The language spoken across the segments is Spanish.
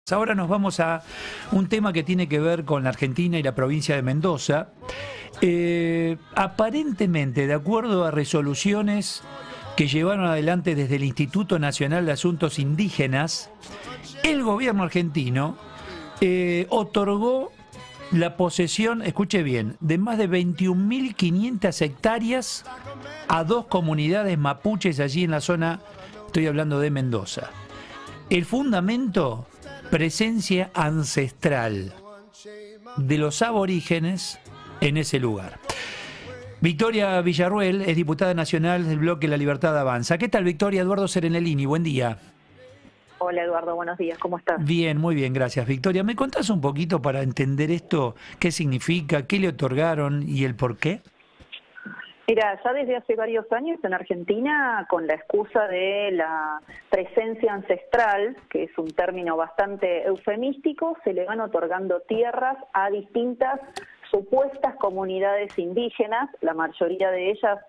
Ahora nos vamos a un tema que tiene que ver con la Argentina y la provincia de Mendoza. Aparentemente, de acuerdo a resoluciones que llevaron adelante desde el Instituto Nacional de Asuntos Indígenas, el gobierno argentino otorgó la posesión, escuche bien, de más de 21.500 hectáreas a dos comunidades mapuches allí en la zona, estoy hablando de Mendoza. El fundamento: presencia ancestral de los aborígenes en ese lugar. Victoria Villarruel es diputada nacional del bloque La Libertad Avanza. ¿Qué tal, Victoria? Eduardo Serenellini, buen día. Hola Eduardo, buenos días, ¿cómo estás? Bien, muy bien, gracias. Victoria, ¿me contás un poquito para entender esto? ¿Qué significa? ¿Qué le otorgaron y el por qué? Mira, ya desde hace varios años en Argentina, con la excusa de la presencia ancestral, que es un término bastante eufemístico, se le van otorgando tierras a distintas supuestas comunidades indígenas, la mayoría de ellas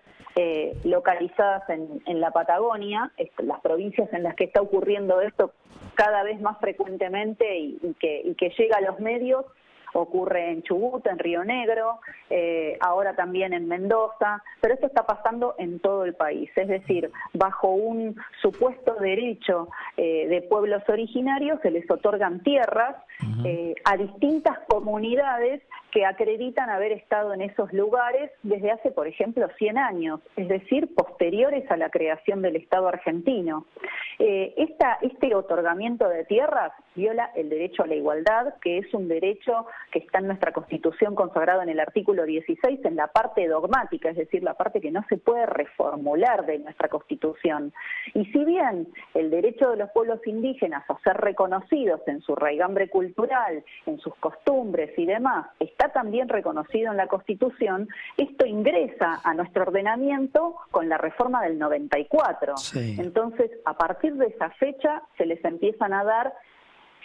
localizadas en la Patagonia, las provincias en las que está ocurriendo esto cada vez más frecuentemente y que llega a los medios. Ocurre en Chubut, en Río Negro, ahora también en Mendoza, pero esto está pasando en todo el país, es decir, bajo un supuesto derecho de pueblos originarios se les otorgan tierras a distintas comunidades que acreditan haber estado en esos lugares desde hace, por ejemplo, 100 años, es decir, posteriores a la creación del Estado argentino. Este otorgamiento de tierras viola el derecho a la igualdad, que es un derecho que está en nuestra Constitución consagrado en el artículo 16, en la parte dogmática, es decir, la parte que no se puede reformular de nuestra Constitución. Y si bien el derecho de los pueblos indígenas a ser reconocidos en su raigambre cultural, en sus costumbres y demás, está también reconocido en la Constitución, esto ingresa a nuestro ordenamiento con la reforma del 94. Sí. Entonces, a partir de esa fecha se les empiezan a dar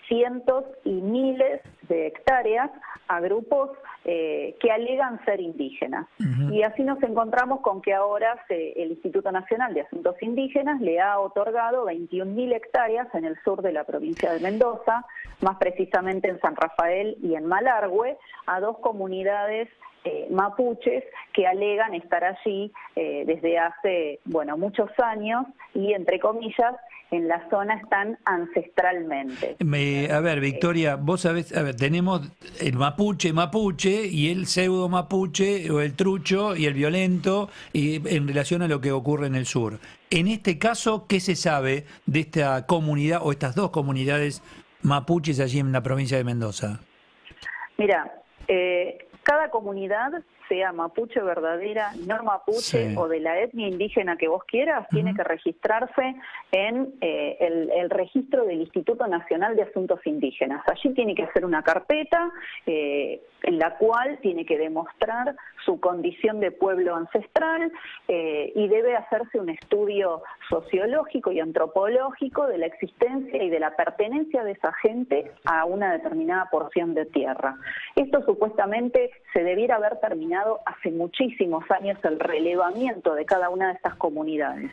cientos y miles de hectáreas a grupos que alegan ser indígenas. Y así nos encontramos con que ahora el Instituto Nacional de Asuntos Indígenas le ha otorgado 21.000 hectáreas en el sur de la provincia de Mendoza, más precisamente en San Rafael y en Malargüe, a dos comunidades mapuches que alegan estar allí desde hace, muchos años y, entre comillas, en la zona están ancestralmente. A ver, Victoria, vos sabés, tenemos el mapuche y el pseudo mapuche, o el trucho y el violento, en relación a lo que ocurre en el sur. En este caso, ¿qué se sabe de esta comunidad o estas dos comunidades mapuches allí en la provincia de Mendoza? Mira, cada comunidad, sea mapuche verdadera, no mapuche, sí, o de la etnia indígena que vos quieras, tiene que registrarse en el registro del Instituto Nacional de Asuntos Indígenas. Allí tiene que hacer una carpeta en la cual tiene que demostrar su condición de pueblo ancestral y debe hacerse un estudio sociológico y antropológico de la existencia y de la pertenencia de esa gente a una determinada porción de tierra. Esto supuestamente se debiera haber terminado hace muchísimos años, el relevamiento de cada una de estas comunidades.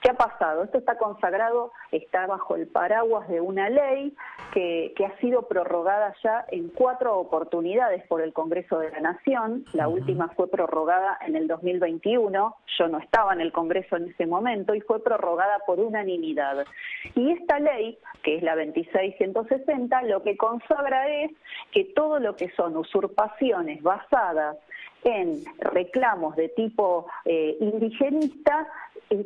¿Qué ha pasado? Esto está consagrado, está bajo el paraguas de una ley que ha sido prorrogada ya en 4 oportunidades por el Congreso de la Nación. La última fue prorrogada en el 2021, yo no estaba en el Congreso en ese momento, y fue prorrogada por unanimidad. Y esta ley, que es la 26160, lo que consagra es que todo lo que son usurpaciones basadas en reclamos de tipo indigenista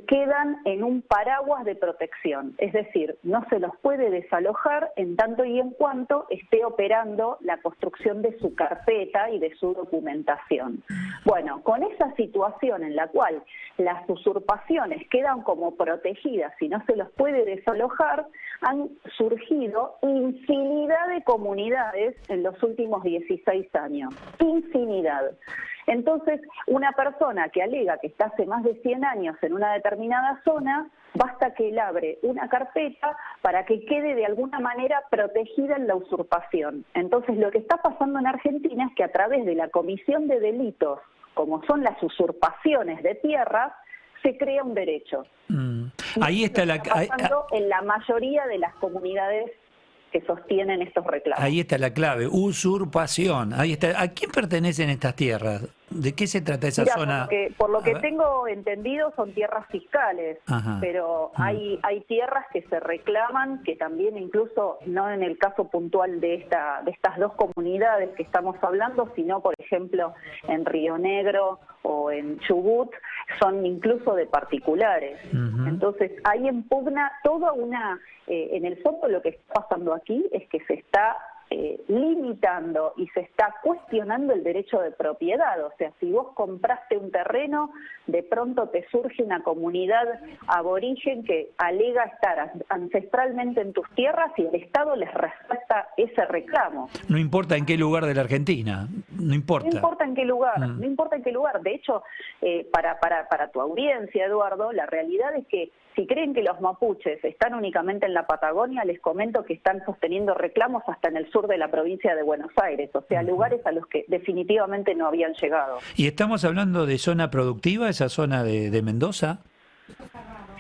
quedan en un paraguas de protección, es decir, no se los puede desalojar en tanto y en cuanto esté operando la construcción de su carpeta y de su documentación. Bueno, con esa situación en la cual las usurpaciones quedan como protegidas y no se los puede desalojar, han surgido infinidad de comunidades en los últimos 16 años, infinidad. Entonces, una persona que alega que está hace más de 100 años en una determinada zona, basta que él abre una carpeta para que quede de alguna manera protegida en la usurpación. Entonces, lo que está pasando en Argentina es que a través de la comisión de delitos, como son las usurpaciones de tierras, se crea un derecho. Ahí está está pasando en la mayoría de las comunidades que sostienen estos reclamos. Ahí está la clave, usurpación. Ahí está. ¿A quién pertenecen estas tierras? ¿De qué se trata esa zona? Por lo que tengo entendido son tierras fiscales, pero hay tierras que se reclaman, que también incluso no en el caso puntual de estas dos comunidades que estamos hablando, sino por ejemplo en Río Negro o en Chubut, son incluso de particulares. Entonces ahí en pugna toda una... en el fondo lo que está pasando aquí es que se está limitando y se está cuestionando el derecho de propiedad. O sea, si vos compraste un terreno, de pronto te surge una comunidad aborigen que alega estar ancestralmente en tus tierras y el Estado les respeta ese reclamo. No importa en qué lugar de la Argentina, no importa. No importa en qué lugar, no importa en qué lugar. De hecho, para tu audiencia, Eduardo, la realidad es que si creen que los mapuches están únicamente en la Patagonia, les comento que están sosteniendo reclamos hasta en el sur de la provincia de Buenos Aires, o sea, lugares a los que definitivamente no habían llegado. ¿Y estamos hablando de zona productiva, esa zona de Mendoza?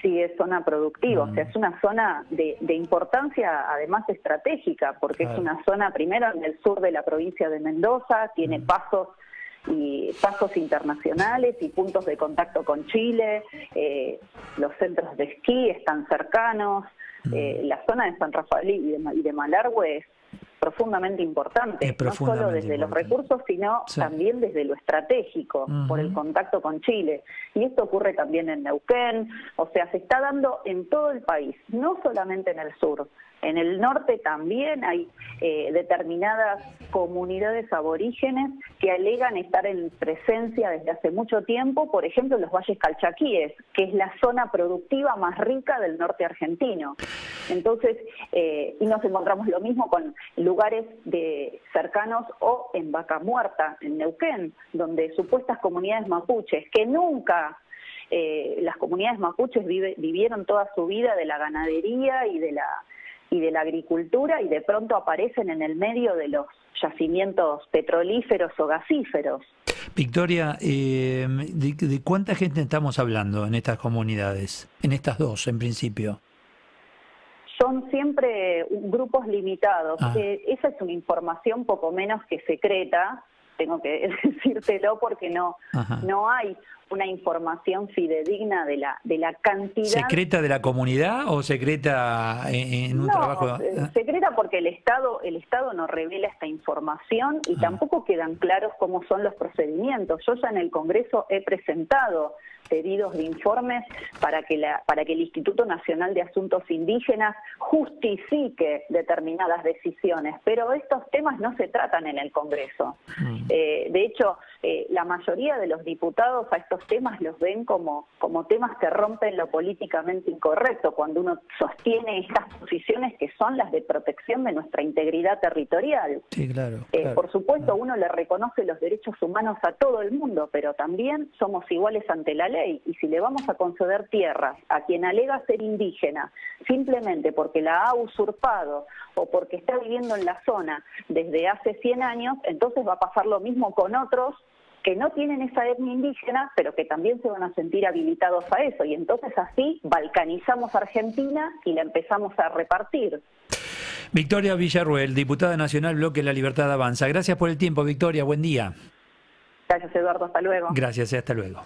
Sí, es zona productiva, o sea, es una zona de importancia además estratégica, porque es una zona primero en el sur de la provincia de Mendoza, tiene pasos internacionales y puntos de contacto con Chile, los centros de esquí están cercanos, la zona de San Rafael y de Malargüe es profundamente importante, no solo desde los recursos, sino también desde lo estratégico, por el contacto con Chile. Y esto ocurre también en Neuquén, o sea, se está dando en todo el país, no solamente en el sur. En el norte también hay determinadas comunidades aborígenes que alegan estar en presencia desde hace mucho tiempo, por ejemplo, los valles calchaquíes, que es la zona productiva más rica del norte argentino. Entonces, y nos encontramos lo mismo con lugares cercanos o en Vaca Muerta, en Neuquén, donde supuestas comunidades mapuches que nunca... las comunidades mapuches vivieron toda su vida de la ganadería y de la agricultura y de pronto aparecen en el medio de los yacimientos petrolíferos o gasíferos. Victoria, ¿de cuánta gente estamos hablando en estas comunidades? En estas dos, en principio. Son siempre grupos limitados. Esa es una información poco menos que secreta, tengo que decírtelo porque no hay una información fidedigna de la cantidad. ¿Secreta de la comunidad o secreta en un trabajo? Secreta porque el Estado no revela esta información y tampoco quedan claros cómo son los procedimientos. Yo ya en el Congreso he presentado pedidos de informes para que el Instituto Nacional de Asuntos Indígenas justifique determinadas decisiones, pero estos temas no se tratan en el Congreso. De hecho, la mayoría de los diputados a estos temas los ven como temas que rompen lo políticamente incorrecto, cuando uno sostiene estas posiciones que son las de protección de nuestra integridad territorial. Sí, claro. Por supuesto, uno le reconoce los derechos humanos a todo el mundo, pero también somos iguales ante la ley, y si le vamos a conceder tierras a quien alega ser indígena simplemente porque la ha usurpado o porque está viviendo en la zona desde hace 100 años, entonces va a pasar lo mismo con otros que no tienen esa etnia indígena, pero que también se van a sentir habilitados a eso, y entonces así balcanizamos Argentina y la empezamos a repartir. Victoria Villarruel, diputada nacional, Bloque La Libertad Avanza. Gracias por el tiempo, Victoria. Buen día. Gracias, Eduardo. Hasta luego. Gracias, hasta luego.